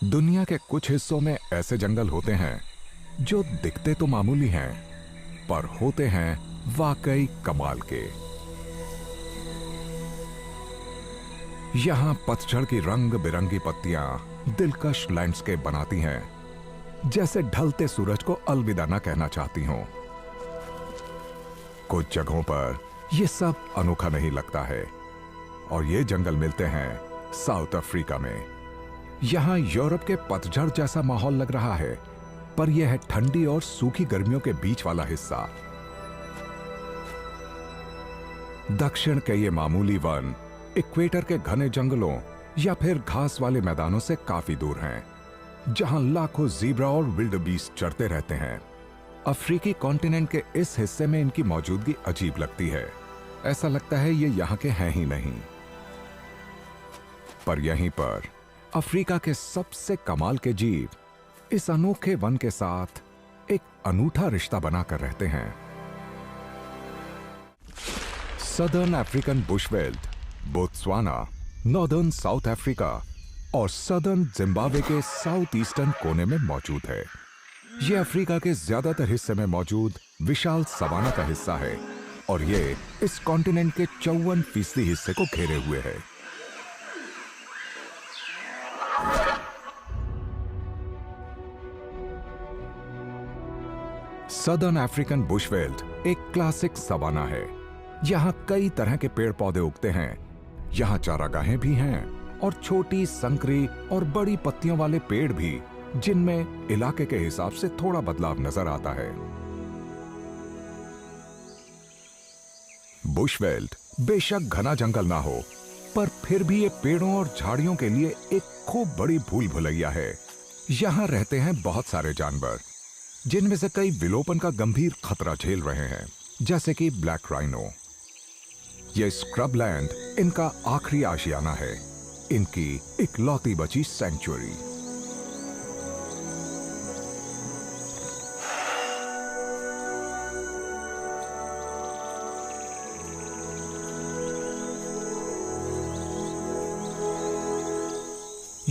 दुनिया के कुछ हिस्सों में ऐसे जंगल होते हैं जो दिखते तो मामूली हैं, पर होते हैं वाकई कमाल के। यहां पतझड़ की रंग बिरंगी पत्तियां दिलकश लैंडस्केप बनाती हैं, जैसे ढलते सूरज को अलविदा न कहना चाहती हों। कुछ जगहों पर यह सब अनोखा नहीं लगता है, और ये जंगल मिलते हैं साउथ अफ्रीका में। यहां यूरोप के पतझड़ जैसा माहौल लग रहा है, पर यह है ठंडी और सूखी गर्मियों के बीच वाला हिस्सा। दक्षिण के ये मामूली वन इक्वेटर के घने जंगलों या फिर घास वाले मैदानों से काफी दूर हैं, जहां लाखों ज़ीब्रा और विल्डबीस्ट चरते रहते हैं। अफ्रीकी कॉन्टिनेंट के इस हिस्से में इनकी मौजूदगी अजीब लगती है। ऐसा लगता है ये यहां के हैं ही नहीं। पर यहीं पर अफ्रीका के सबसे कमाल के जीव इस अनोखे वन के साथ एक अनूठा रिश्ता बनाकर रहते हैं। Southern African bushveld Botswana, northern South Africa और सदर्न जिम्बाब्वे के साउथ ईस्टर्न कोने में मौजूद है। यह अफ्रीका के ज्यादातर हिस्से में मौजूद विशाल सवाना का हिस्सा है, और यह इस कॉन्टिनेंट के 54% हिस्से को घेरे हुए है। सदर्न अफ्रीकन बुशवेल्ट एक क्लासिक सवाना है। यहां कई तरह के पेड़ पौधे उगते हैं। यहां चारागाहें भी हैं और छोटी संकरी और बड़ी पत्तियों वाले पेड़ भी, जिनमें इलाके के हिसाब से थोड़ा बदलाव नजर आता है। बुशवेल्ट बेशक घना जंगल ना हो, पर फिर भी ये पेड़ों और झाड़ियों के लिए एक खूब बड़ी भूल भुलैया है। यहां रहते हैं बहुत सारे जानवर, जिनमें से कई विलोपन का गंभीर खतरा झेल रहे हैं, जैसे कि ब्लैक राइनो। यह स्क्रबलैंड इनका आखिरी आशियाना है, इनकी इकलौती बची सेंचुरी।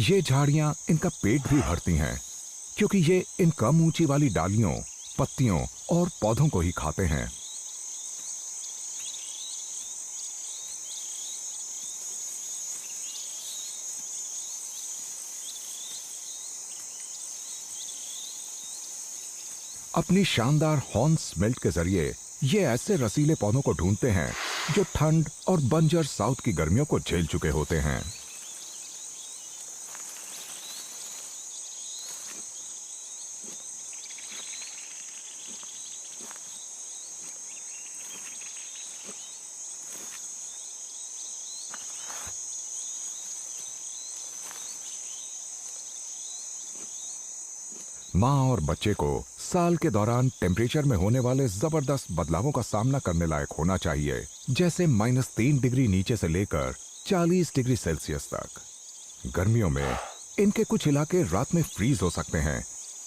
ये झाड़ियां इनका पेट भी भरती हैं, क्योंकि ये इन कम ऊंची वाली डालियों, पत्तियों और पौधों को ही खाते हैं। अपनी शानदार हॉर्न स्मेल्ट के जरिए ये ऐसे रसीले पौधों को ढूंढते हैं जो ठंड और बंजर साउथ की गर्मियों को झेल चुके होते हैं। माँ और बच्चे को साल के दौरान टेम्परेचर में होने वाले जबरदस्त बदलावों का सामना करने लायक होना चाहिए, जैसे -3 डिग्री नीचे से लेकर 40 डिग्री सेल्सियस तक। गर्मियों में इनके कुछ इलाके रात में फ्रीज हो सकते हैं,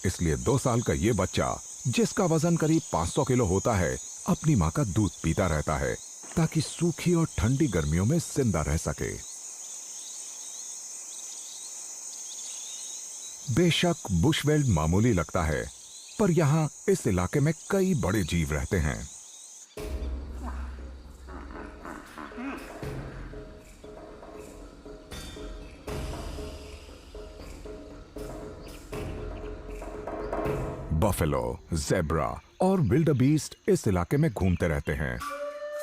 इसलिए 2 साल का ये बच्चा, जिसका वजन करीब 500 किलो होता है, अपनी माँ का दूध पीता रहता है, ताकि सूखी और ठंडी गर्मियों में जिंदा रह सके। बेशक बुशवेल्ट मामूली लगता है, पर यहां इस इलाके में कई बड़े जीव रहते हैं। बफेलो, ज़ेब्रा और विल्डबीस्ट इस इलाके में घूमते रहते हैं।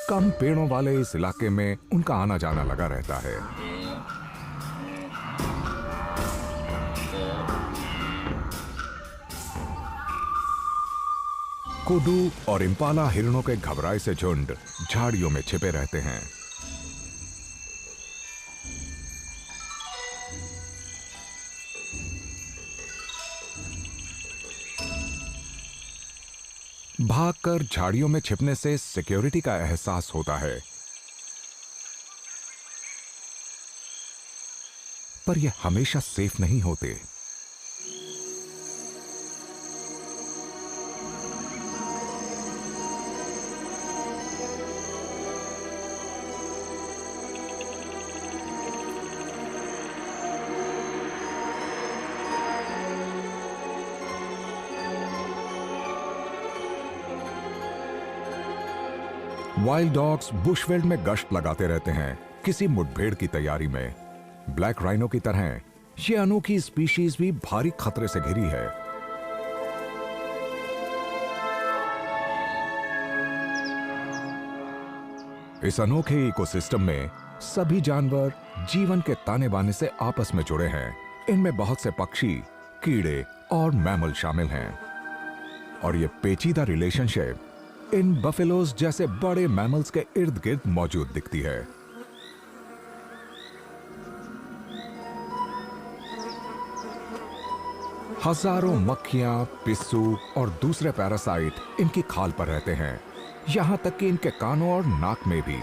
कम पेड़ों वाले इस इलाके में उनका आना जाना लगा रहता है। कुडू और इम्पाला हिरणों के घबराए से झुंड झाड़ियों में छिपे रहते हैं। भागकर झाड़ियों में छिपने से सिक्योरिटी का एहसास होता है, पर यह हमेशा सेफ नहीं होते। वाइल्ड डॉग्स बुशवेल्ड में गश्त लगाते रहते हैं किसी मुठभेड़ की तैयारी में। ब्लैक राइनो की तरह ये अनोखी स्पीशीज भी भारी खतरे से घिरी है। इस अनोखे इकोसिस्टम में सभी जानवर जीवन के ताने बाने से आपस में जुड़े हैं। इनमें बहुत से पक्षी, कीड़े और मैमल शामिल हैं और ये पेचीदा रिलेशनशिप इन बफेलोज जैसे बड़े मैमल्स के इर्द गिर्द मौजूद दिखती है। हजारों मक्खियां, पिस्सू और दूसरे पैरासाइट इनकी खाल पर रहते हैं, यहां तक कि इनके कानों और नाक में भी।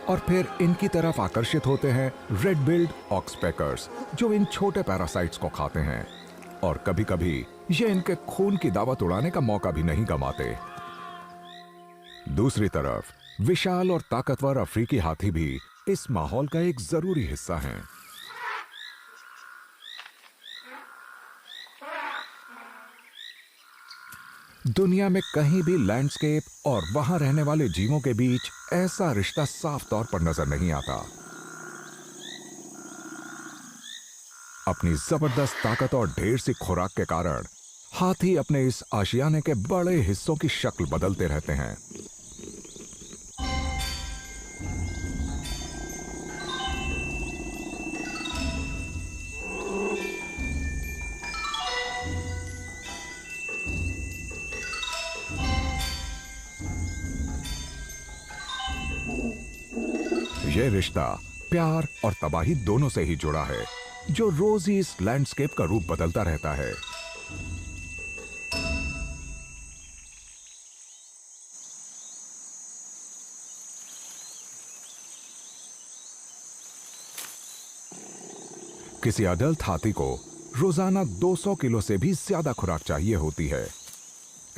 और फिर इनकी तरफ आकर्षित होते हैं रेड बिल्ड ऑक्सपेकर्स, जो इन छोटे पैरासाइट्स को खाते हैं और कभी-कभी ये इनके खून की दावत उड़ाने का मौका भी नहीं गंवाते। दूसरी तरफ विशाल और ताकतवर अफ्रीकी हाथी भी इस माहौल का एक जरूरी हिस्सा हैं। दुनिया में कहीं भी लैंडस्केप और वहां रहने वाले जीवों के बीच ऐसा रिश्ता साफ तौर पर नजर नहीं आता। अपनी जबरदस्त ताकत और ढेर सी खुराक के कारण हाथी अपने इस आशियाने के बड़े हिस्सों की शक्ल बदलते रहते हैं। यह रिश्ता प्यार और तबाही दोनों से ही जुड़ा है, जो रोज ही इस लैंडस्केप का रूप बदलता रहता है। किसी अडल्ट हाथी को रोजाना 200 किलो से भी ज्यादा खुराक चाहिए होती है।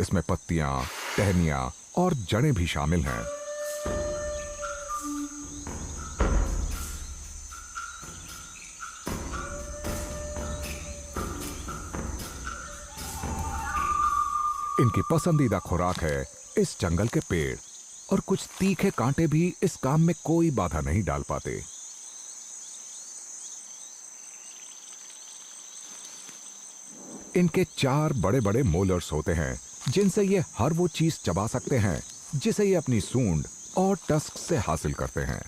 इसमें पत्तियां, टहनियां और जड़ें भी शामिल हैं। इनकी पसंदीदा खुराक है इस जंगल के पेड़, और कुछ तीखे कांटे भी इस काम में कोई बाधा नहीं डाल पाते। इनके 4 बड़े बड़े मोलर्स होते हैं, जिनसे ये हर वो चीज चबा सकते हैं जिसे ये अपनी सूंड और टस्क से हासिल करते हैं।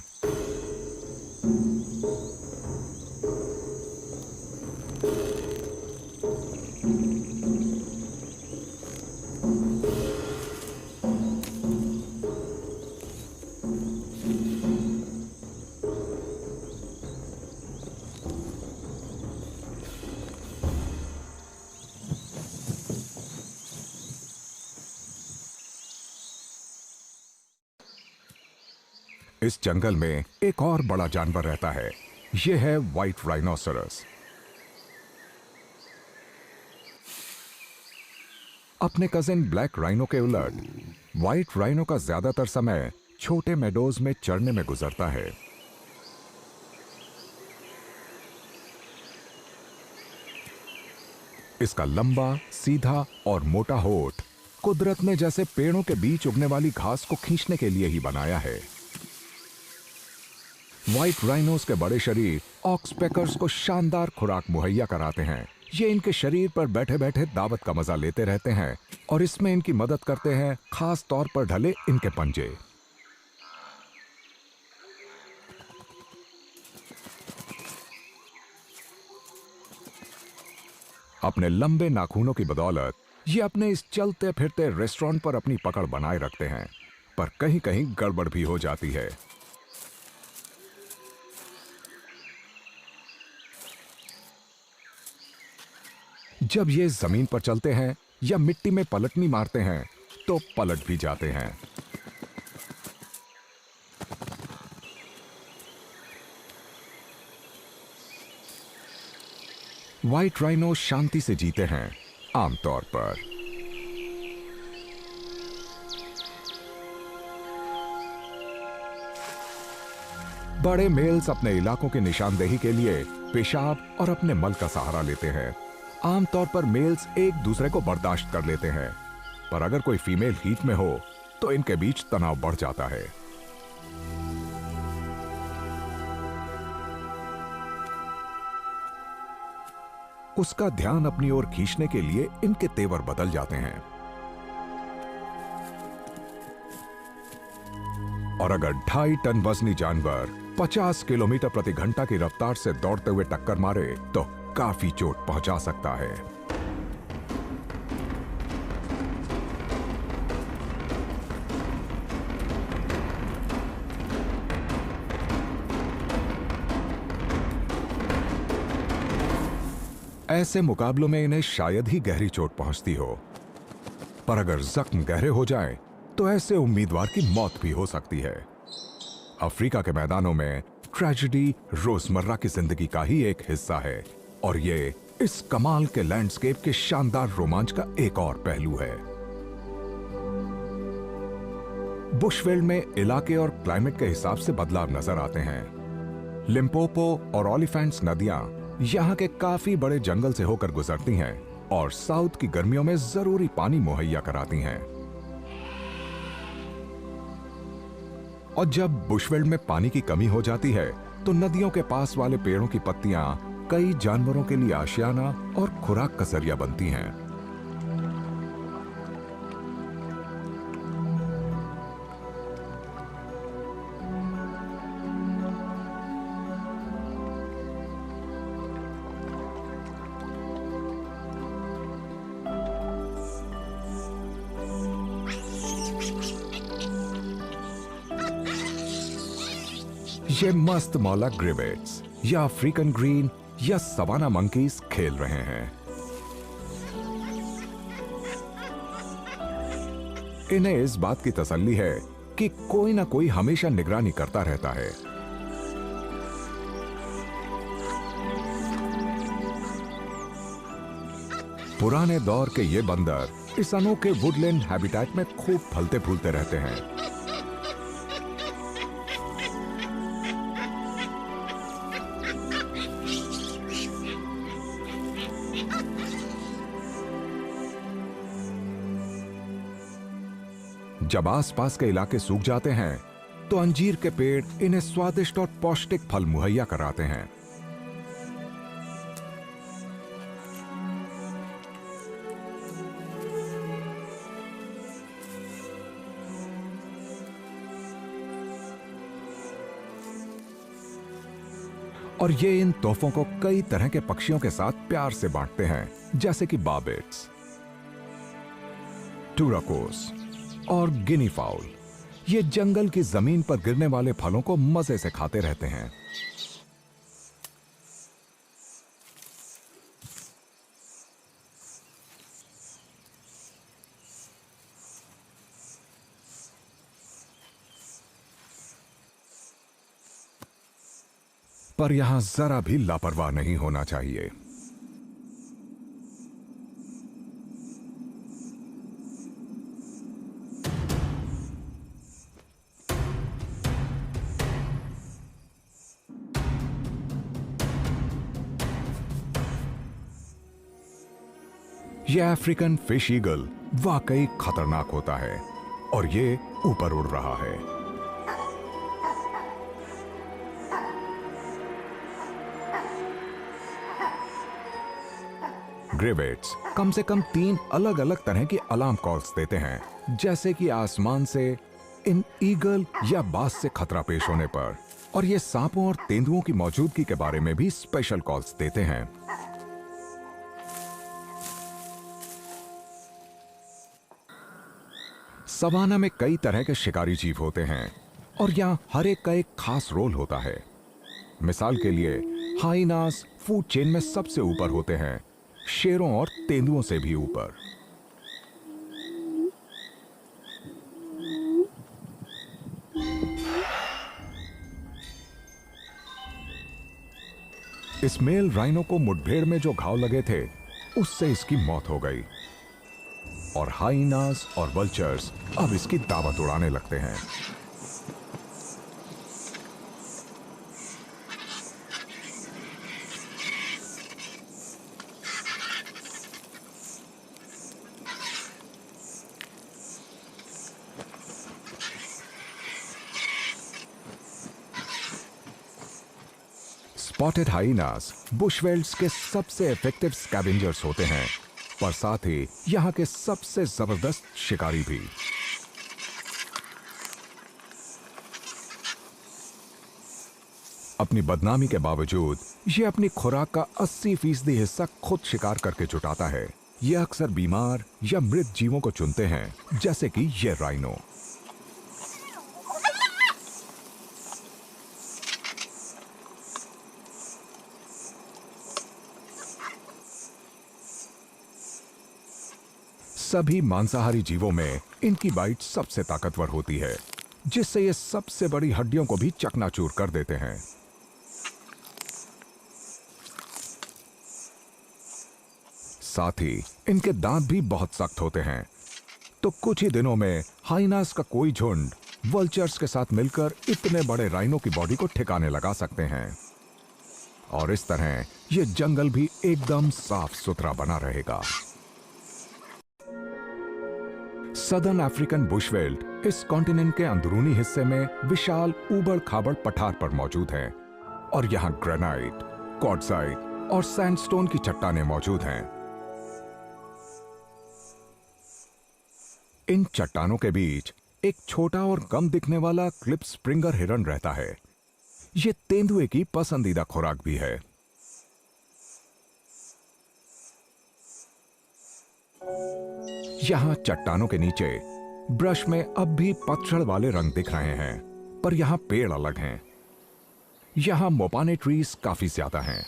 इस जंगल में एक और बड़ा जानवर रहता है। यह है व्हाइट राइनोसरस। अपने कजिन ब्लैक राइनो के उलट व्हाइट राइनो का ज्यादातर समय छोटे मेडोज में चरने में गुजरता है। इसका लंबा, सीधा और मोटा होठ कुदरत ने जैसे पेड़ों के बीच उगने वाली घास को खींचने के लिए ही बनाया है। व्हाइट राइनोस के बड़े शरीर ऑक्सपेकर्स को शानदार खुराक मुहैया कराते हैं। ये इनके शरीर पर बैठे बैठे दावत का मजा लेते रहते हैं और इसमें इनकी मदद करते हैं खास तौर पर ढले इनके पंजे। अपने लंबे नाखूनों की बदौलत ये अपने इस चलते फिरते रेस्टोरेंट पर अपनी पकड़ बनाए रखते हैं, पर कहीं कहीं गड़बड़ भी हो जाती है। जब ये जमीन पर चलते हैं या मिट्टी में पलटनी मारते हैं तो पलट भी जाते हैं। व्हाइट राइनो शांति से जीते हैं आमतौर पर। बड़े मेल्स अपने इलाकों की निशानदेही के लिए पेशाब और अपने मल का सहारा लेते हैं, आमतौर पर मेल्स एक दूसरे को बर्दाश्त कर लेते हैं, पर अगर कोई फीमेल हीट में हो तो इनके बीच तनाव बढ़ जाता है। उसका ध्यान अपनी ओर खींचने के लिए इनके तेवर बदल जाते हैं। और अगर 2.5 टन वजनी जानवर 50 किलोमीटर प्रति घंटा की रफ्तार से दौड़ते हुए टक्कर मारे तो काफी चोट पहुंचा सकता है। ऐसे मुकाबलों में इन्हें शायद ही गहरी चोट पहुंचती हो, पर अगर जख्म गहरे हो जाएं, तो ऐसे उम्मीदवार की मौत भी हो सकती है। अफ्रीका के मैदानों में ट्रेजेडी रोजमर्रा की जिंदगी का ही एक हिस्सा है, और ये इस कमाल के लैंडस्केप के शानदार रोमांच का एक और पहलू है। बुशवेल्ड में इलाके और क्लाइमेट के हिसाब से बदलाव नजर आते हैं। लिम्पोपो और ओलिफेंट्स नदियां यहां के काफी बड़े जंगल से होकर गुजरती हैं और साउथ की गर्मियों में जरूरी पानी मुहैया कराती हैं। और जब बुशवेल्ड में पानी की कमी हो जाती है तो नदियों के पास वाले पेड़ों की पत्तियां कई जानवरों के लिए आशियाना और खुराक का जरिया बनती हैं। ये मस्त मौला ग्रेवेट्स या अफ्रीकन ग्रीन या सवाना मंकीज खेल रहे हैं। इन्हें इस बात की तसल्ली है कि कोई ना कोई हमेशा निगरानी करता रहता है। पुराने दौर के ये बंदर इस अनोखे वुडलैंड हैबिटेट में खूब फलते फूलते रहते हैं। जब आसपास के इलाके सूख जाते हैं तो अंजीर के पेड़ इन्हें स्वादिष्ट और पौष्टिक फल मुहैया कराते हैं। और ये इन तोहफों को कई तरह के पक्षियों के साथ प्यार से बांटते हैं, जैसे कि बार्बेट्स, टूराकोस और गिनी फाउल। ये जंगल की जमीन पर गिरने वाले फलों को मजे से खाते रहते हैं। पर यहां जरा भी लापरवाह नहीं होना चाहिए। ये अफ्रीकन फिश ईगल वाकई खतरनाक होता है और ये ऊपर उड़ रहा है। ग्रेवेट्स कम से कम 3 अलग अलग तरह की अलार्म कॉल्स देते हैं, जैसे कि आसमान से इन ईगल या बाज से खतरा पेश होने पर, और ये सांपों और तेंदुओं की मौजूदगी के बारे में भी स्पेशल कॉल्स देते हैं। सवाना में कई तरह के शिकारी जीव होते हैं और यहाँ हर एक का एक खास रोल होता है। मिसाल के लिए हाइनास फूड चेन में सबसे ऊपर होते हैं, शेरों और तेंदुओं से भी ऊपर। इस मेल राइनो को मुठभेड़ में जो घाव लगे थे उससे इसकी मौत हो गई और हाइनास और वल्चर्स अब इसकी दावत उड़ाने लगते हैं। स्पॉटेड हाइनास बुशवेल्ड्स के सबसे इफेक्टिव स्कैवेंजर्स होते हैं, पर साथ ही यहाँ के सबसे जबरदस्त शिकारी भी। अपनी बदनामी के बावजूद ये अपनी खुराक का 80% हिस्सा खुद शिकार करके जुटाता है। ये अक्सर बीमार या मृत जीवों को चुनते हैं, जैसे कि ये राइनो। सभी मांसाहारी जीवों में इनकी बाइट सबसे ताकतवर होती है, जिससे ये सबसे बड़ी हड्डियों को भी चकनाचूर कर देते हैं। साथ ही इनके दांत भी बहुत सख्त होते हैं, तो कुछ ही दिनों में हाइनास का कोई झुंड वल्चर्स के साथ मिलकर इतने बड़े राइनो की बॉडी को ठिकाने लगा सकते हैं, और इस तरह ये जंगल भी एकदम साफ सुथरा बना रहेगा। सदर्न अफ्रीकन बुशवेल्ड इस कॉन्टिनेंट के अंदरूनी हिस्से में विशाल ऊबड़ खाबड़ पठार पर मौजूद है, और यहां ग्रेनाइट, क्वार्ट्जाइट और सैंडस्टोन की चट्टानें मौजूद हैं। इन चट्टानों के बीच एक छोटा और कम दिखने वाला क्लिप स्प्रिंगर हिरन रहता है। यह तेंदुए की पसंदीदा खुराक भी है। यहां चट्टानों के नीचे ब्रश में अब भी पतझड़ वाले रंग दिख रहे हैं, पर यहां पेड़ अलग हैं। यहां मोपाने ट्रीज काफी ज्यादा हैं।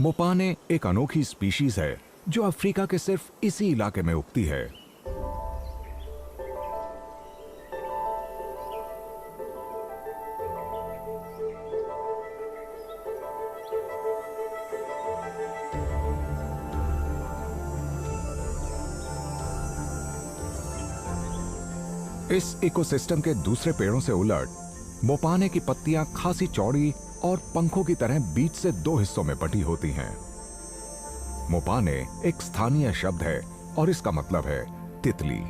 मोपाने एक अनोखी स्पीशीज है जो अफ्रीका के सिर्फ इसी इलाके में उगती है। इस इकोसिस्टम के दूसरे पेड़ों से उलट, मोपाने की पत्तियां खासी चौड़ी और पंखों की तरह बीच से दो हिस्सों में बटी होती हैं। मोपाने एक स्थानीय शब्द है और इसका मतलब है तितली।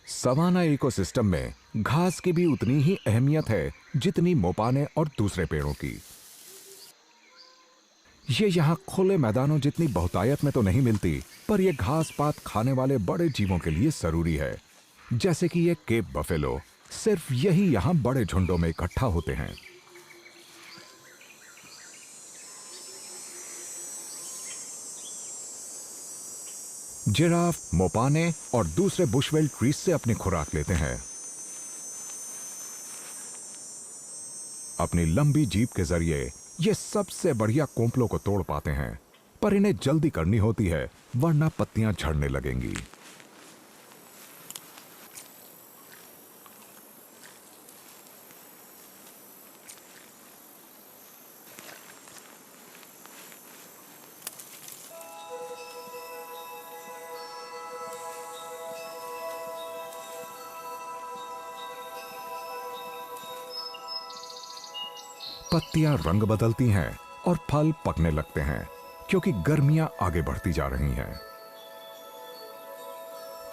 सवाना इकोसिस्टम में घास की भी उतनी ही अहमियत है जितनी मोपाने और दूसरे पेड़ों की। ये यहाँ खुले मैदानों जितनी बहुतायत में तो नहीं मिलती, पर यह घास पात खाने वाले बड़े जीवों के लिए जरूरी है, जैसे कि ये केप बफेलो। सिर्फ यही यहाँ बड़े झुंडों में इकट्ठा होते हैं। जिराफ, मोपाने और दूसरे बुशवेल्ड ट्रीज से अपनी खुराक लेते हैं। अपनी लंबी जीभ के जरिए ये सबसे बढ़िया कोंपलों को तोड़ पाते हैं, पर इन्हें जल्दी करनी होती है वरना पत्तियां झड़ने लगेंगी। पत्तियां रंग बदलती हैं और फल पकने लगते हैं, क्योंकि गर्मियां आगे बढ़ती जा रही हैं।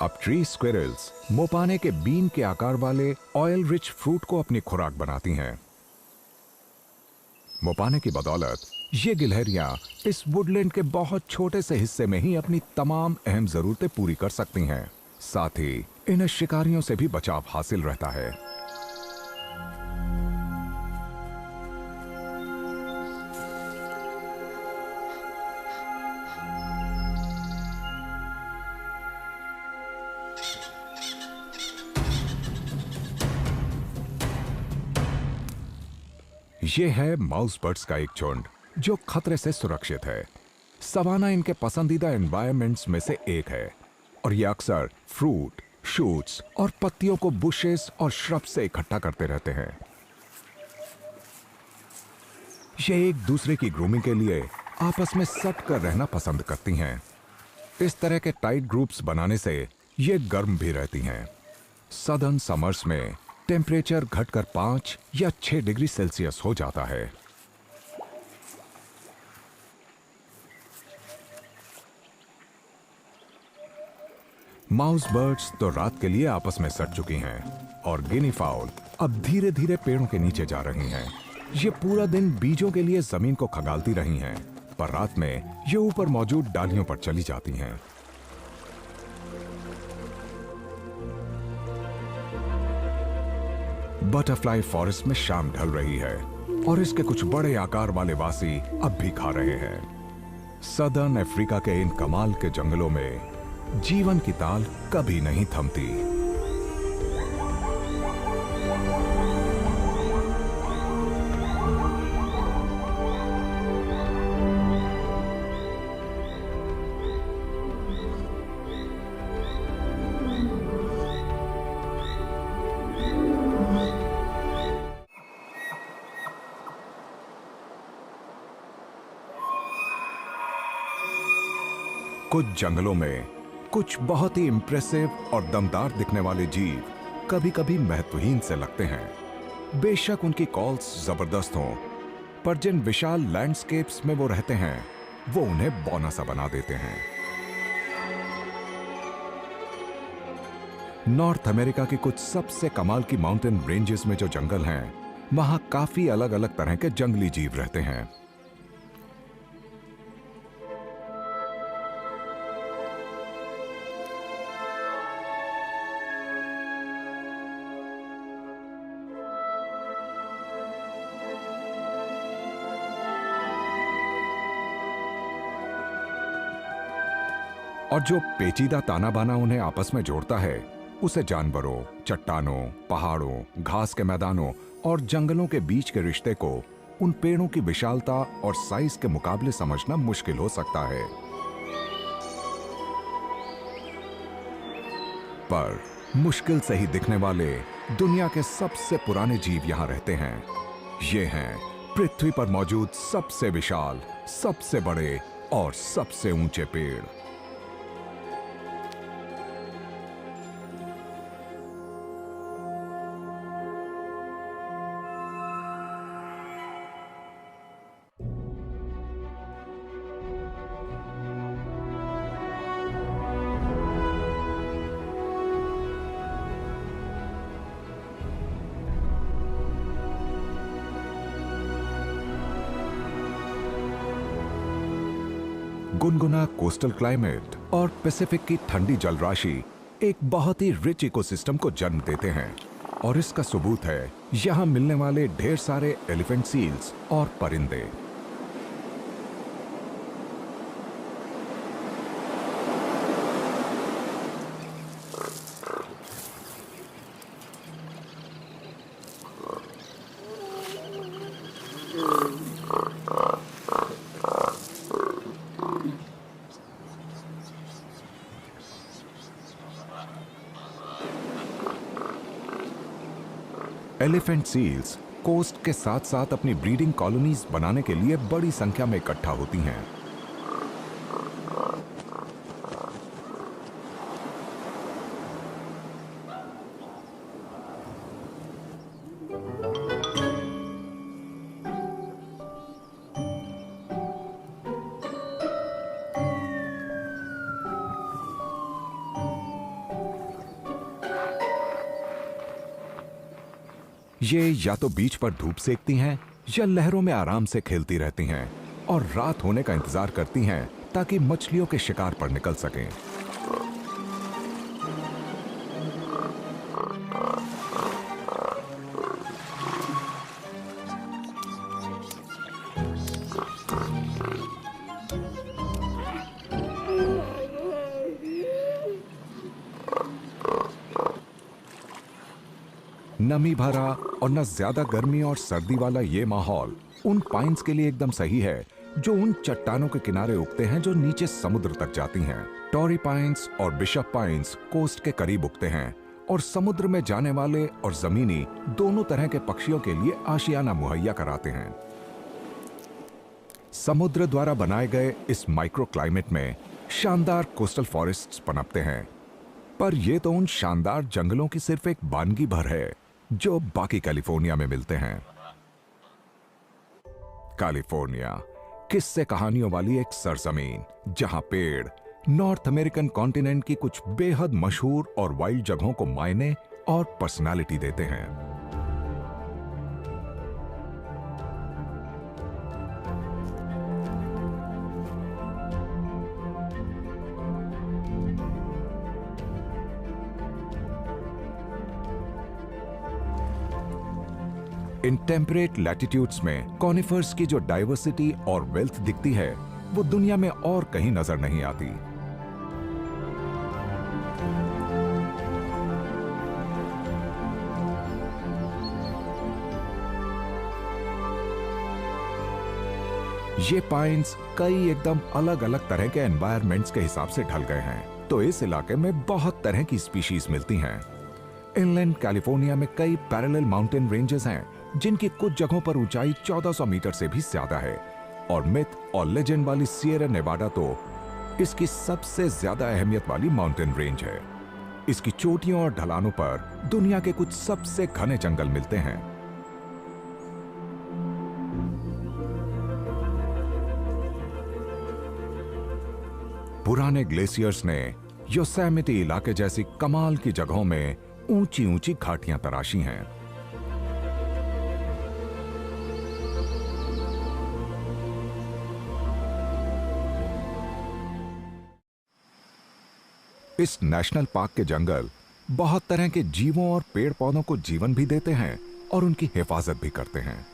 अब ट्री स्क्विरल्स मोपाने के बीन के आकार वाले ऑयल रिच फ्रूट को अपनी खुराक बनाती हैं। मोपाने की बदौलत ये गिलहरियां इस वुडलैंड के बहुत छोटे से हिस्से में ही अपनी तमाम अहम जरूरतें पूरी कर सकती हैं। साथ ही इन्हें शिकारियों से भी बचाव हासिल रहता है। ये है माउस बर्ड्स का एक झुंड जो खतरे से सुरक्षित है। सवाना इनके पसंदीदा एनवायरनमेंट्स में से एक है और ये अक्सर फ्रूट, शूट्स और पत्तियों को बुशेस और श्रब से इकट्ठा करते रहते हैं। ये एक दूसरे की ग्रूमिंग के लिए आपस में सट कर रहना पसंद करती हैं। इस तरह के टाइट ग्रुप्स बनाने से ये गर्म भी रहती हैं। सदर्न समर्स में टेम्परेचर घटकर 5 या 6 डिग्री सेल्सियस हो जाता है। माउस बर्ड्स तो रात के लिए आपस में सट चुकी हैं और गिनी फाउल अब धीरे धीरे पेड़ों के नीचे जा रही हैं। ये पूरा दिन बीजों के लिए जमीन को खगालती रही हैं, पर रात में ये ऊपर मौजूद डालियों पर चली जाती हैं। बटरफ्लाई फॉरेस्ट में शाम ढल रही है और इसके कुछ बड़े आकार वाले वासी अब भी खा रहे हैं। सदर्न अफ्रीका के इन कमाल के जंगलों में जीवन की ताल कभी नहीं थमती। कुछ जंगलों में कुछ बहुत ही इंप्रेसिव और दमदार दिखने वाले जीव कभी कभी महत्वहीन से लगते हैं। बेशक उनकी कॉल्स जबरदस्त हों, पर जिन विशाल लैंडस्केप्स में वो रहते हैं वो उन्हें बौना सा बना देते हैं। नॉर्थ अमेरिका की कुछ सबसे कमाल की माउंटेन रेंजेस में जो जंगल हैं, वहां काफी अलग अलग तरह के जंगली जीव रहते हैं। और जो पेचीदा ताना बाना उन्हें आपस में जोड़ता है, उसे जानवरों, चट्टानों, पहाड़ों, घास के मैदानों और जंगलों के बीच के रिश्ते को उन पेड़ों की विशालता और साइज के मुकाबले समझना मुश्किल हो सकता है। पर मुश्किल से ही दिखने वाले दुनिया के सबसे पुराने जीव यहां रहते हैं। ये हैं पृथ्वी पर मौजूद सबसे विशाल, सबसे बड़े और सबसे ऊंचे पेड़। गुनगुना कोस्टल क्लाइमेट और पैसिफिक की ठंडी जलराशि एक बहुत ही रिच इकोसिस्टम को जन्म देते हैं और इसका सबूत है यहां मिलने वाले ढेर सारे एलिफेंट सील्स और परिंदे। एलिफेंट सील्स कोस्ट के साथ साथ अपनी ब्रीडिंग कॉलोनीज बनाने के लिए बड़ी संख्या में इकट्ठा होती हैं। ये या तो बीच पर धूप सेकती हैं या लहरों में आराम से खेलती रहती हैं और रात होने का इंतजार करती हैं ताकि मछलियों के शिकार पर निकल सकें। नमी भरा और न ज्यादा गर्मी और सर्दी वाला ये माहौल उन पाइन्स के लिए एकदम सही है जो उन चट्टानों के किनारे उगते हैं जो नीचे समुद्र तक जाती हैं। टॉरी पाइन्स और बिशप पाइन्स कोस्ट के करीब उगते हैं और समुद्र में जाने वाले और जमीनी दोनों तरह के पक्षियों के लिए आशियाना मुहैया कराते हैं। समुद्र द्वारा बनाए गए इस माइक्रो क्लाइमेट में शानदार कोस्टल फॉरेस्ट्स पनपते हैं, पर यह तो उन शानदार जंगलों की सिर्फ एक बानगी भर है जो बाकी कैलिफोर्निया में मिलते हैं। कैलिफोर्निया किस्से कहानियों वाली एक सरजमीन, जहां पेड़ नॉर्थ अमेरिकन कॉन्टिनेंट की कुछ बेहद मशहूर और वाइल्ड जगहों को मायने और पर्सनालिटी देते हैं। इन टेम्परेट लैटिट्यूड्स में कॉनिफर्स की जो डाइवर्सिटी और वेल्थ दिखती है वो दुनिया में और कहीं नजर नहीं आती। ये पाइन्स कई एकदम अलग अलग तरह के एनवायरनमेंट्स के हिसाब से ढल गए हैं, तो इस इलाके में बहुत तरह की स्पीशीज मिलती हैं। इनलैंड कैलिफोर्निया में कई पैरेलल माउंटेन रेंजेस हैं जिनकी कुछ जगहों पर ऊंचाई 1400 मीटर से भी ज्यादा है, और मिथ और लेजेंड वाली सिएरा नेवाडा तो इसकी सबसे ज्यादा अहमियत वाली माउंटेन रेंज है। इसकी चोटियों और ढलानों पर दुनिया के कुछ सबसे घने जंगल मिलते हैं। पुराने ग्लेशियर्स ने योसेमिटी इलाके जैसी कमाल की जगहों में ऊंची ऊंची घाटियां तराशी हैं। इस नेशनल पार्क के जंगल बहुत तरह के जीवों और पेड़ पौधों को जीवन भी देते हैं और उनकी हिफाजत भी करते हैं।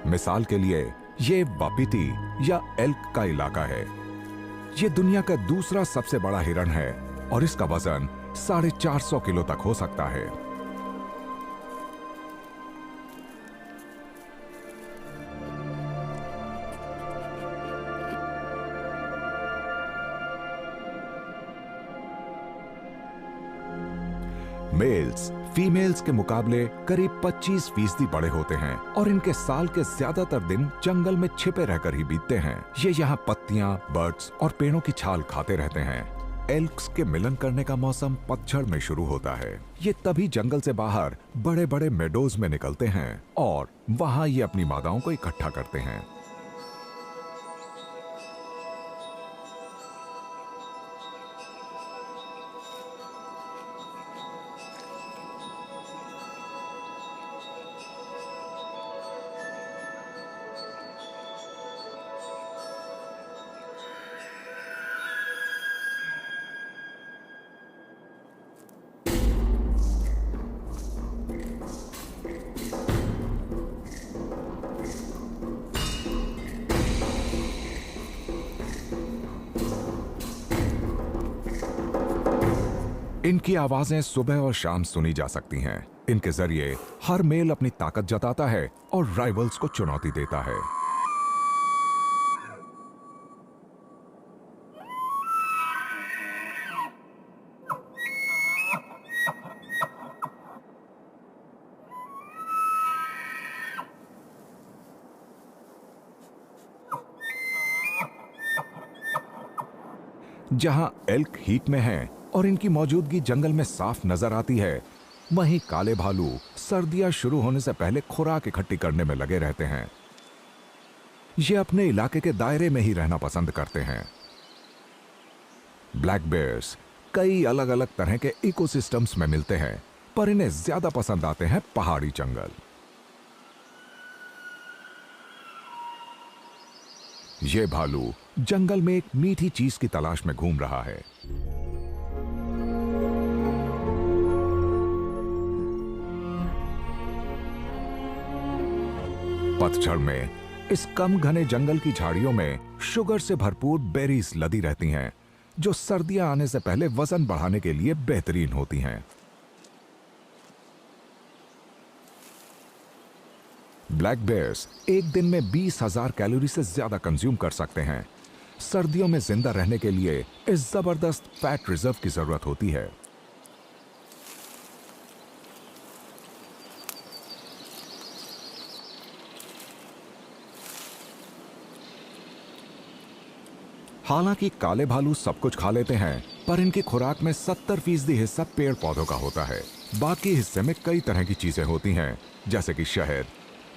मिसाल के लिए ये वापिटी या एल्क का इलाका है। ये दुनिया का दूसरा सबसे बड़ा हिरण है और इसका वजन 450 किलो तक हो सकता है। मेल्स फीमेल्स के मुकाबले करीब 25% बड़े होते हैं और इनके साल के ज्यादातर दिन जंगल में छिपे रहकर ही बीतते हैं। ये यहाँ पत्तियां, बर्ड्स और पेड़ों की छाल खाते रहते हैं। एल्क्स के मिलन करने का मौसम पतझड़ में शुरू होता है। ये तभी जंगल से बाहर बड़े बड़े मेडोज में निकलते हैं और वहां ये अपनी मादाओं को इकट्ठा करते हैं। इनकी आवाजें सुबह और शाम सुनी जा सकती हैं। इनके जरिए हर मेल अपनी ताकत जताता है और राइवल्स को चुनौती देता है। जहां एल्क हीट में हैं और इनकी मौजूदगी जंगल में साफ नजर आती है, वहीं काले भालू सर्दियां शुरू होने से पहले खुराक इकट्ठी करने में लगे रहते हैं। ये अपने इलाके के दायरे में ही रहना पसंद करते हैं। ब्लैक बेयर्स कई अलग अलग तरह के इकोसिस्टम्स में मिलते हैं, पर इन्हें ज्यादा पसंद आते हैं पहाड़ी जंगल। ये भालू जंगल में एक मीठी चीज की तलाश में घूम रहा है। पतझड़ में इस कम घने जंगल की झाड़ियों में शुगर से भरपूर बेरीज लदी रहती हैं, जो सर्दियां आने से पहले वजन बढ़ाने के लिए बेहतरीन होती हैं। ब्लैक बेयर्स एक दिन में 20,000 कैलोरी से ज्यादा कंज्यूम कर सकते हैं। सर्दियों में जिंदा रहने के लिए इस जबरदस्त फैट रिजर्व की जरूरत होती है। हालांकि काले भालू सब कुछ खा लेते हैं, पर इनकी खुराक में 70% हिस्सा पेड़ पौधों का होता है। बाकी हिस्से में कई तरह की चीजें होती हैं, जैसे कि शहद,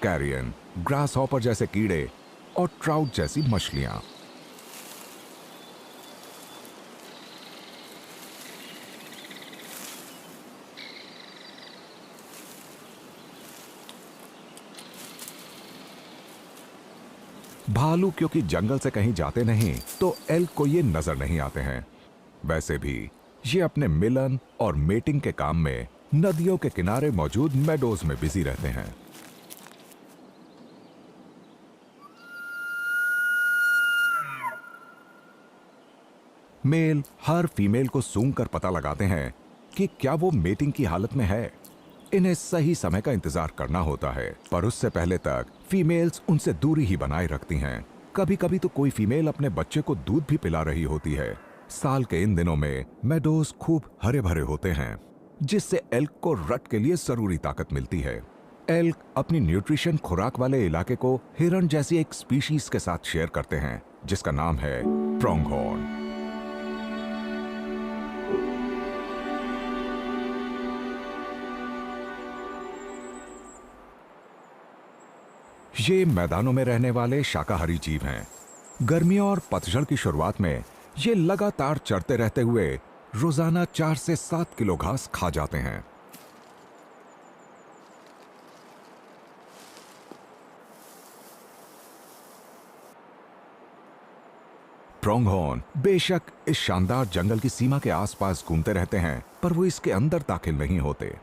कैरियन, ग्रास हॉपर जैसे कीड़े और ट्राउट जैसी मछलियां। भालू क्योंकि जंगल से कहीं जाते नहीं, तो एल्क को ये नजर नहीं आते हैं। वैसे भी ये अपने मिलन और मेटिंग के काम में नदियों के किनारे मौजूद मेडोज में बिजी रहते हैं। मेल हर फीमेल को सूंघ कर पता लगाते हैं कि क्या वो मेटिंग की हालत में है। इन्हें सही समय का इंतजार करना होता है, पर उससे पहले तक फीमेल्स उनसे दूरी ही बनाए रखती हैं। कभी कभी तो कोई फीमेल अपने बच्चे को दूध भी पिला रही होती है। साल के इन दिनों में मेडोज खूब हरे भरे होते हैं, जिससे एल्क को रट के लिए जरूरी ताकत मिलती है। एल्क अपनी न्यूट्रिशन खुराक वाले इलाके को हिरण जैसी एक स्पीशीज के साथ शेयर करते हैं, जिसका नाम है प्रोंगहॉर्न। ये मैदानों में रहने वाले शाकाहारी जीव हैं। गर्मियों और पतझड़ की शुरुआत में ये लगातार चरते रहते हुए रोजाना 4 से 7 किलो घास खा जाते हैं। प्रोंगहॉर्न बेशक इस शानदार जंगल की सीमा के आसपास घूमते रहते हैं, पर वो इसके अंदर दाखिल नहीं होते।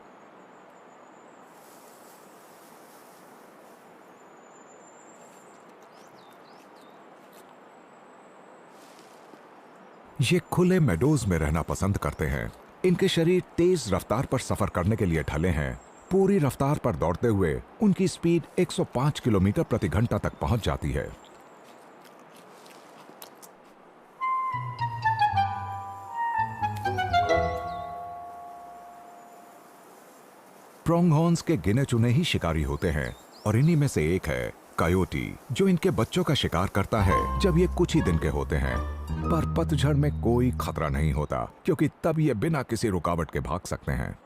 ये खुले मेडोज में रहना पसंद करते हैं। इनके शरीर तेज रफ्तार पर सफर करने के लिए ढले हैं। पूरी रफ्तार पर दौड़ते हुए उनकी स्पीड 105 किलोमीटर प्रति घंटा तक पहुंच जाती है। प्रोंगहॉर्न्स के गिने चुने ही शिकारी होते हैं, और इन्हीं में से एक है कायोटी, जो इनके बच्चों का शिकार करता है जब ये कुछ ही दिन के होते हैं। पर पतझड़ में कोई खतरा नहीं होता, क्योंकि तब ये बिना किसी रुकावट के भाग सकते हैं।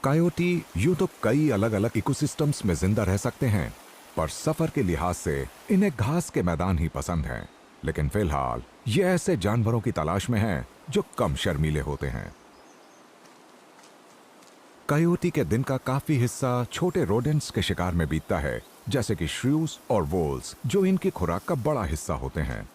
कायोटी यूं तो कई अलग अलग इकोसिस्टम्स में जिंदा रह सकते हैं, पर सफर के लिहाज से इन्हें घास के मैदान ही पसंद हैं। लेकिन फिलहाल ये ऐसे जानवरों की तलाश में हैं जो कम शर्मीले होते हैं। कायोटी के दिन का काफी हिस्सा छोटे रोडेंट्स के शिकार में बीतता है, जैसे कि श्रूज और वोल्स, जो इनकी खुराक का बड़ा हिस्सा होते हैं।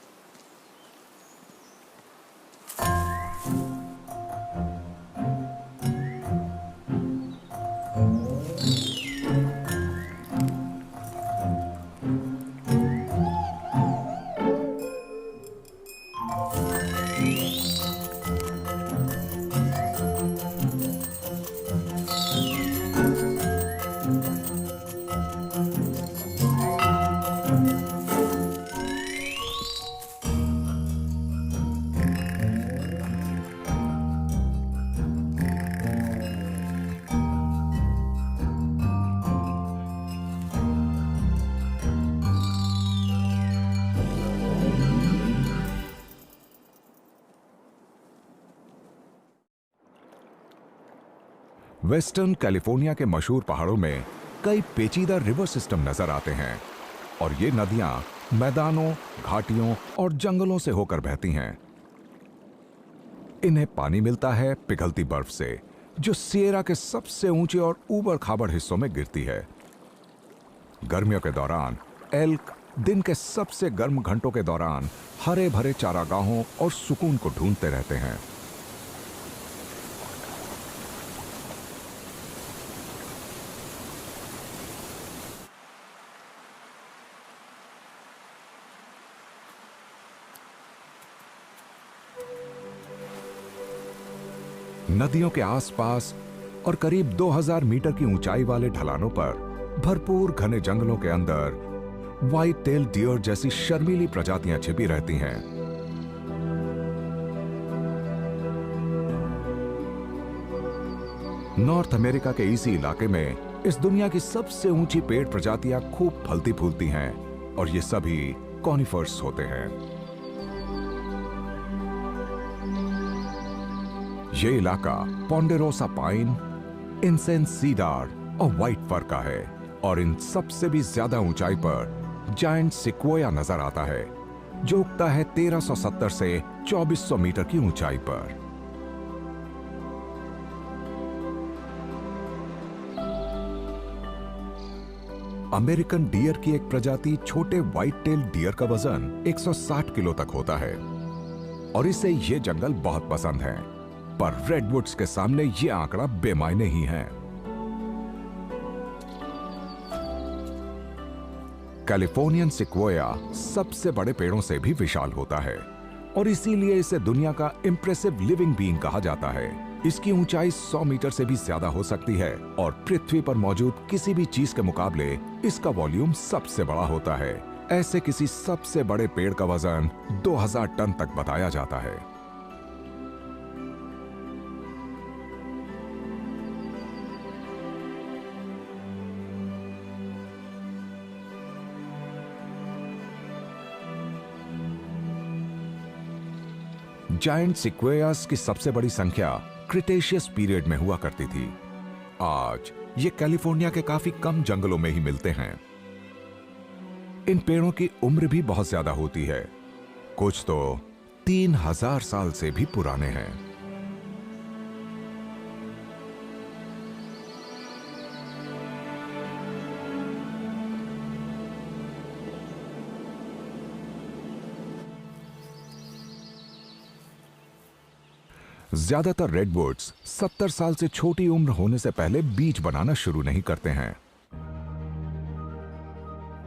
वेस्टर्न कैलिफोर्निया के मशहूर पहाड़ों में कई पेचीदा रिवर सिस्टम नजर आते हैं और ये नदियां मैदानों, घाटियों और जंगलों से होकर बहती हैं। इन्हें पानी मिलता है पिघलती बर्फ से, जो सिएरा के सबसे ऊंचे और ऊबड़ खाबड़ हिस्सों में गिरती है। गर्मियों के दौरान एल्क दिन के सबसे गर्म घंटों के दौरान हरे भरे चारागाहों और सुकून को ढूंढते रहते हैं। नदियों के आसपास और करीब 2000 मीटर की ऊंचाई वाले ढलानों पर भरपूर घने जंगलों के अंदर व्हाइट टेल डियर जैसी शर्मीली प्रजातियां छिपी रहती हैं। नॉर्थ अमेरिका के इसी इलाके में इस दुनिया की सबसे ऊंची पेड़ प्रजातियां खूब फलती फूलती हैं और ये सभी कॉनिफर्स होते हैं। ये इलाका पोंडेरोसा पाइन, इंसेंस सीडार और व्हाइट फर का है और इन सबसे भी ज्यादा ऊंचाई पर जायंट सिक्वोया नजर आता है, जो उगता है 1370 से 2400 मीटर की ऊंचाई पर। अमेरिकन डियर की एक प्रजाति छोटे व्हाइट टेल डियर का वजन 160 किलो तक होता है और इसे ये जंगल बहुत पसंद है, पर रेडवुड्स के सामने ये आंकड़ा बेमायने ही है। कैलिफोर्नियन सिक्वोया सबसे बड़े पेड़ों से भी विशाल होता है और इसीलिए इसे दुनिया का इंप्रेसिव लिविंग बीइंग कहा जाता है। इसकी ऊंचाई 100 मीटर से भी ज्यादा हो सकती है और पृथ्वी पर मौजूद किसी भी चीज के मुकाबले इसका वॉल्यूम सबसे बड़ा होता है। ऐसे किसी सबसे बड़े पेड़ का वजन 2000 टन तक बताया जाता है। जायंट सिक्वेयास की सबसे बड़ी संख्या क्रिटेशियस पीरियड में हुआ करती थी। आज ये कैलिफोर्निया के काफी कम जंगलों में ही मिलते हैं। इन पेड़ों की उम्र भी बहुत ज्यादा होती है, कुछ तो 3000 साल से भी पुराने हैं। ज्यादातर रेडवुड्स 70 साल से छोटी उम्र होने से पहले बीज बनाना शुरू नहीं करते हैं।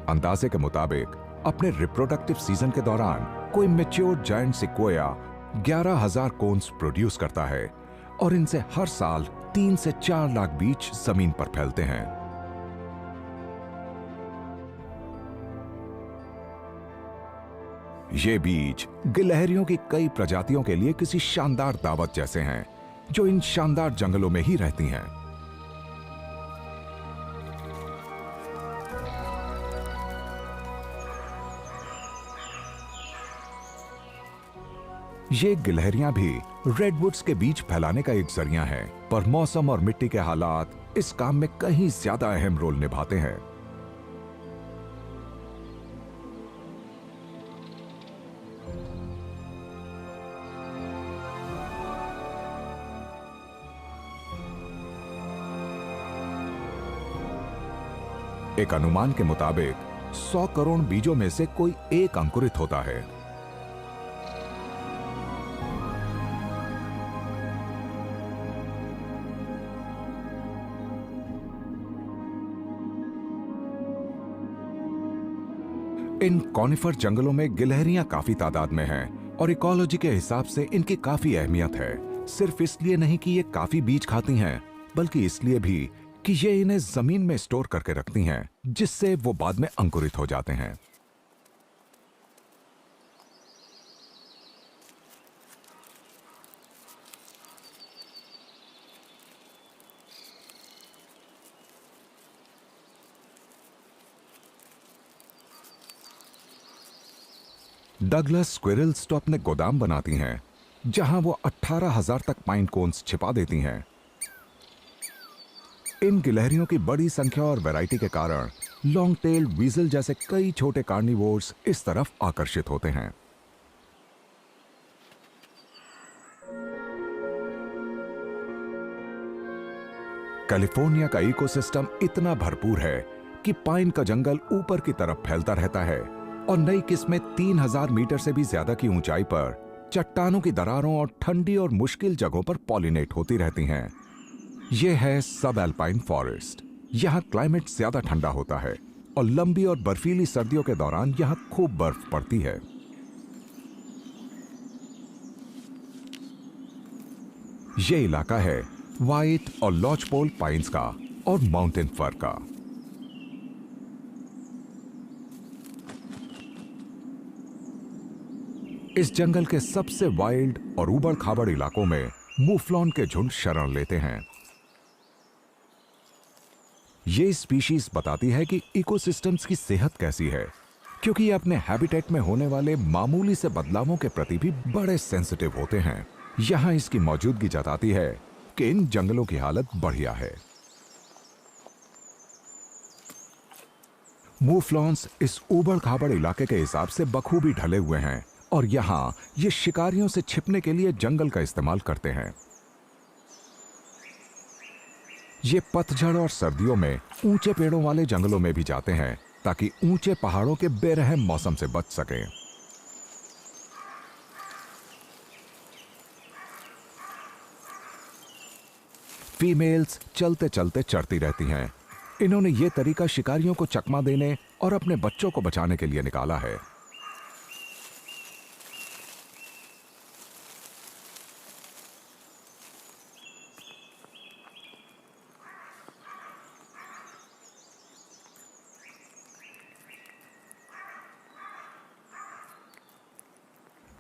अंदाजे के मुताबिक अपने रिप्रोडक्टिव सीजन के दौरान कोई मैच्योर जायंट सिक्वोया 11,000 कोन्स प्रोड्यूस करता है और इनसे हर साल 3 से 4 लाख बीज जमीन पर फैलते हैं। ये बीज गिलहरियों की कई प्रजातियों के लिए किसी शानदार दावत जैसे हैं, जो इन शानदार जंगलों में ही रहती हैं। ये गिलहरियां भी रेडवुड्स के बीज फैलाने का एक जरिया है, पर मौसम और मिट्टी के हालात इस काम में कहीं ज्यादा अहम रोल निभाते हैं। एक अनुमान के मुताबिक 100 करोड़ बीजों में से कोई एक अंकुरित होता है। इन कॉनिफर जंगलों में गिलहरियां काफी तादाद में हैं और इकोलॉजी के हिसाब से इनकी काफी अहमियत है। सिर्फ इसलिए नहीं कि ये काफी बीज खाती हैं, बल्कि इसलिए भी कि ये इन्हें जमीन में स्टोर करके रखती हैं, जिससे वो बाद में अंकुरित हो जाते हैं। डगलस स्क्विरल्स तो अपने गोदाम बनाती हैं, जहां वो 18,000 तक पाइन कोन्स छिपा देती हैं। इन गिलहरियों की बड़ी संख्या और वैरायटी के कारण लॉन्ग टेल वीजल जैसे कई छोटे कार्निवोर्स इस तरफ आकर्षित होते हैं। कैलिफोर्निया का इकोसिस्टम इतना भरपूर है कि पाइन का जंगल ऊपर की तरफ फैलता रहता है और नई किस्में 3000 मीटर से भी ज्यादा की ऊंचाई पर चट्टानों की दरारों और ठंडी और मुश्किल जगहों पर पॉलिनेट होती रहती हैं। यह है सब एल्पाइन फॉरेस्ट। यहाँ क्लाइमेट ज्यादा ठंडा होता है और लंबी और बर्फीली सर्दियों के दौरान यहाँ खूब बर्फ पड़ती है। यह इलाका है व्हाइट और लॉचपोल पाइन्स का और माउंटेन फर का। इस जंगल के सबसे वाइल्ड और उबड़ खाबड़ इलाकों में मूफ्लॉन के झुंड शरण लेते हैं। ये स्पीशीज बताती है कि इकोसिस्टम्स की सेहत कैसी है, क्योंकि ये अपने हैबिटेट में होने वाले मामूली से बदलावों के प्रति भी बड़े सेंसिटिव होते हैं। यहां इसकी मौजूदगी जताती है कि इन जंगलों की हालत बढ़िया है। मूफ्लॉन्स इस उबड़ खाबड़ इलाके के हिसाब से बखूबी ढले हुए हैं और यहां ये शिकारियों से छिपने के लिए जंगल का इस्तेमाल करते हैं। ये पतझड़ और सर्दियों में ऊंचे पेड़ों वाले जंगलों में भी जाते हैं ताकि ऊंचे पहाड़ों के बेरहम मौसम से बच सकें। फीमेल्स चलते चलते चरती रहती हैं। इन्होंने ये तरीका शिकारियों को चकमा देने और अपने बच्चों को बचाने के लिए निकाला है।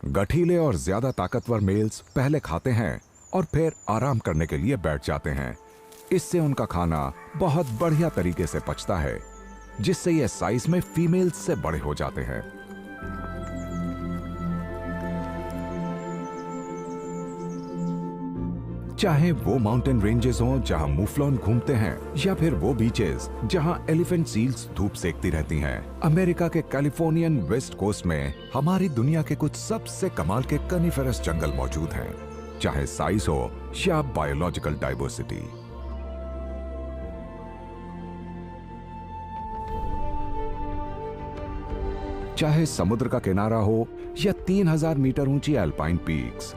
गठीले और ज्यादा ताकतवर मेल्स पहले खाते हैं और फिर आराम करने के लिए बैठ जाते हैं। इससे उनका खाना बहुत बढ़िया तरीके से पचता है, जिससे ये साइज में फीमेल्स से बड़े हो जाते हैं। चाहे वो माउंटेन रेंजेस हों जहां मूफ्लॉन घूमते हैं या फिर वो बीचेस जहां एलिफेंट सील्स धूप सेकती रहती हैं, अमेरिका के कैलिफोर्नियन वेस्ट कोस्ट में हमारी दुनिया के कुछ सबसे कमाल के कनिफेरस जंगल मौजूद हैं, चाहे साइज हो या बायोलॉजिकल डाइवर्सिटी। चाहे समुद्र का किनारा हो या 3000 मीटर ऊंची एल्पाइन पीक्स,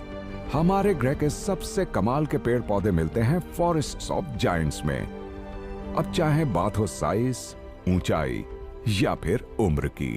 हमारे ग्रह के सबसे कमाल के पेड़ पौधे मिलते हैं फॉरेस्ट्स ऑफ जायंट्स में। अब चाहे बात हो साइज, ऊंचाई या फिर उम्र की।